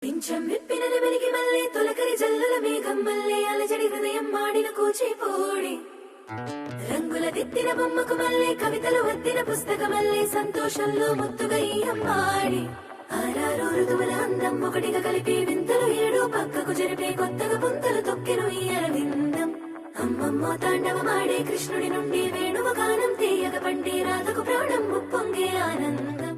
పింఛం విప్పిన నెమలికి మల్లె తొలకరి జల్లుల మేఘం మల్లె అలజడి హృదయం మాడిన కూచిపూడి రంగుల దిద్దిన బొమ్మకు మల్లె కవితలు వద్దిన పుస్తకమల్లె సంతోషంలో ముత్తుగా ఈ అమ్మాడి ఆరారు ఋతువుల అందం ఒకటిగా కలిపి వింతలు ఏడు పక్కకు జరిపే కొత్తగా పుంతలు తొక్కెను ఈ అరవిందం అమ్మమ్మో తాండవమాడే కృష్ణుడి నుండి వేణువ గానం తీయగ పండి రాధకు ప్రాణం ఉప్పొంగే ఆనందం.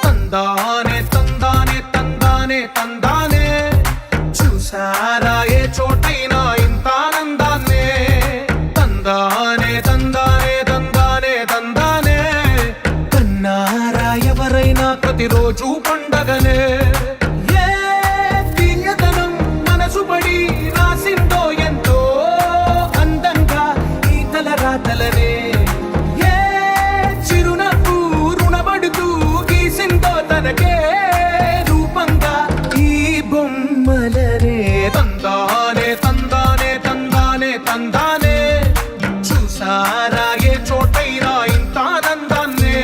తందానే తందానే తందానే తందానే చూసారా ఏ చోటైనా ఇంత ఆనందాన్నే తందానే తందానే తందానే తందానే కన్నారా ఎవరైనా ప్రతిరోజు పండగనే ఏ తీయదనం మనసు పడి రాసిందో ఎంతో అందంగా ఈ తల రాతలనే తనకే రూపంగా ఈ బొమ్మలనే తందానే తందానే తందానే తందానే చూసారా ఏ చోటైనా ఇంత ఆనందాన్నే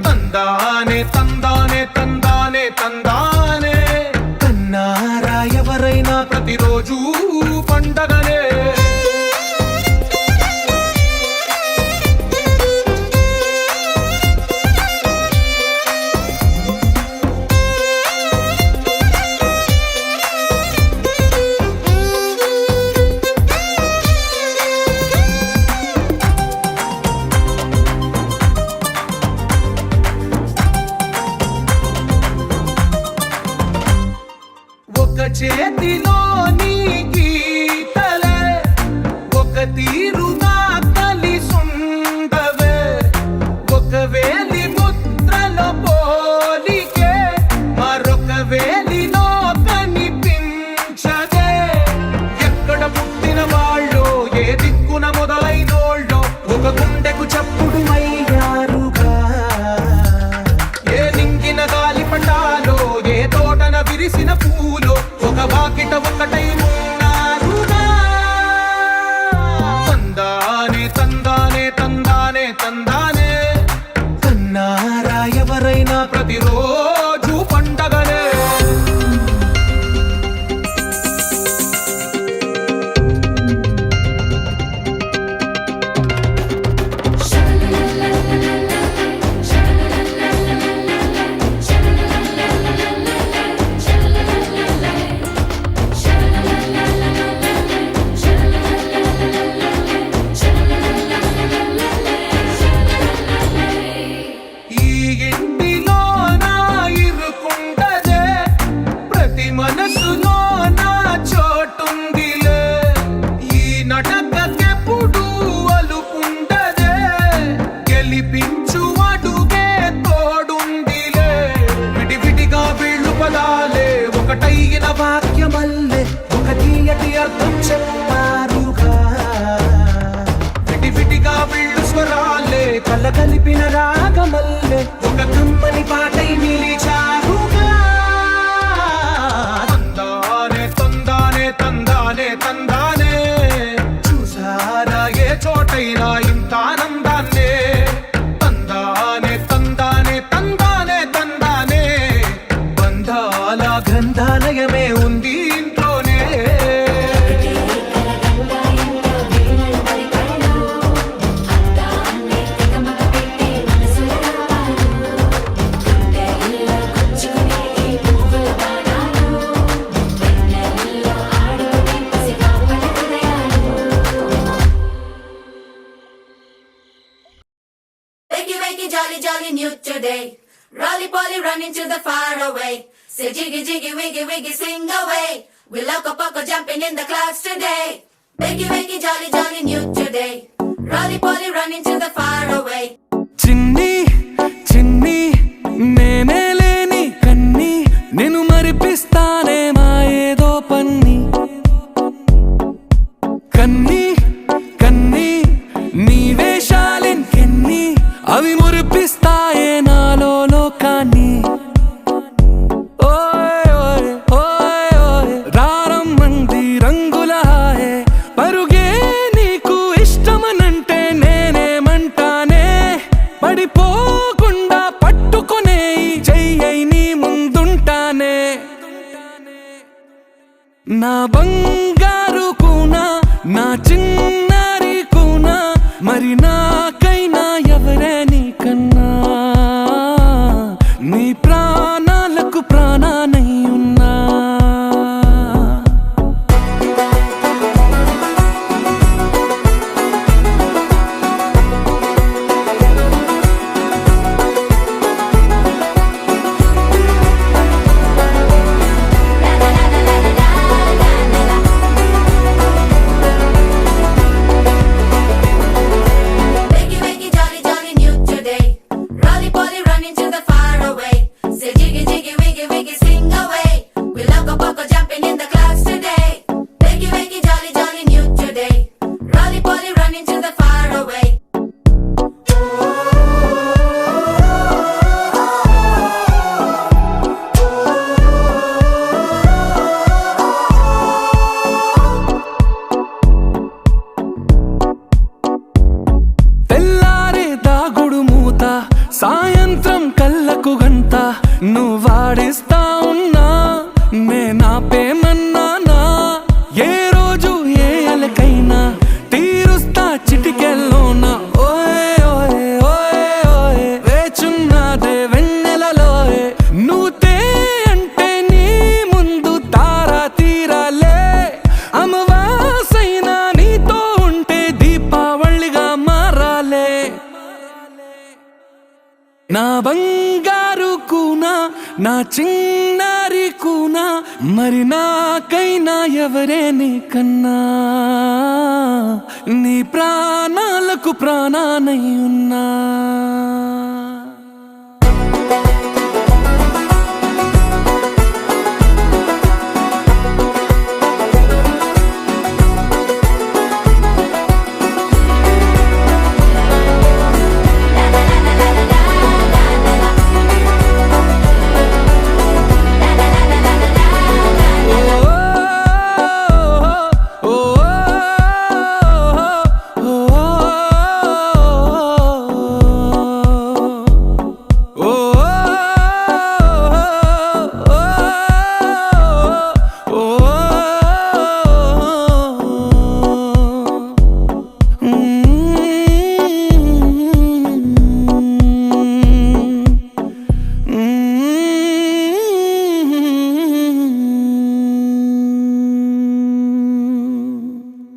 తందానే తందానే తందానే తందానే కన్నారా ఎవరైనా ప్రతిరోజు పండగనే. ఒక చేతిలో నీ గీతలే ఒక తీరుగా కలిసుండవే ఒక వేలి ముద్రల పోలికే మరొక వేలిలో కనిపించదే ఎక్కడ పుట్టిన వాళ్ళు ఏ దిక్కున మొదలైనోళ్ళో ఒక గుండెకు చప్పుడు అయ్యారుగా ఏ నింగిన గాలి పటాలో ఏ తోటన విరిసిన పూలో ఒక వాకిట ఒకటై ఉన్నారుగా తందానే తందానే తందానే తందానే కన్నారా ఎవరైనా ప్రతిరోజు పండగనే. మనసులో నా చోటుందిలే ఈ నటకెప్పుడు అలుపుండదే గెలిపించు అడుగే తోడుందిలే విడివిడిగా వీళ్ళు పదాలే ఒకటైన వాక్యమల్లే ఒక తీయటి అర్థం చెప్పారుగా విడివిడిగా వీళ్ళు స్వరాలే కలగలిపిన రాగమల్లే ఒక కమ్మని పాటై నిలిచారుగా తందానే తందానే చూసారా ఏ చోటైనా ఇంత ఆనందాన్నే తందానే తందానే తందానే తందానే బంధాల గ్రంథాలయమే ఉంది ఇంట్లోనే. Jolly, jolly new today. Rolly poly running to the far away. Say jiggy, jiggy, wiggy, wiggy, sing away. We loco poco jumping in the clouds today. Wakey, wakey, jolly, jolly new today. Rolly poly running to the far away. చిన్ని చిన్ని అవి మురిపిస్తాయే నాలో లోకాన్ని. ఓయ్ ఓయ్ ఓయ్ ఓయ్ రారమ్మంది రంగుల హాయే, పరుగే నీకు ఇష్టమనంటే నేనేమంటానే, పడిపోకుండా పట్టుకునే చెయ్యై నీ ముందుంటానే. నా బంగారు కూనా, నా చిన్నారి కూనా, మరి నాకైనా ఎవరే నీకన్నా, నీ ప్రాణాలకు ప్రాణానై ఉన్నా. Wakey, wakey, jolly, jolly, new today. Rolly poly, running to the far away. Say jiggy, jiggy, wiggy, wiggy, sing away. We loco poco jumping in the clouds today. Wakey, wakey, jolly, jolly, new today. Rolly poly, running to the far away. తెల్లారే దాగుడు మూత, సాయంత్రం కళ్ళకు గంట, నువ్వాడిస్తా ఉన్నా నేనాపేమన్నానా. ఏ రోజు ఏ అలకైనా తీరుస్తా చిటికెల్లోనా. ఓయ్ ఓయ్ ఓయ్ ఓయ్ వేచున్నాదే వెన్నెలలోయే, నువ్వుతే అంటే నీ ముందు తారా తీరాలే. అమవాసైనా నీతో ఉంటే దీపావళిగా మారాలే. నా బంగారు కూనా, నా చిన్నారి కూనా, మరి నాకైనా ఎవరే నీకన్నా, నీ ప్రాణాలకు ప్రాణానై ఉన్నా.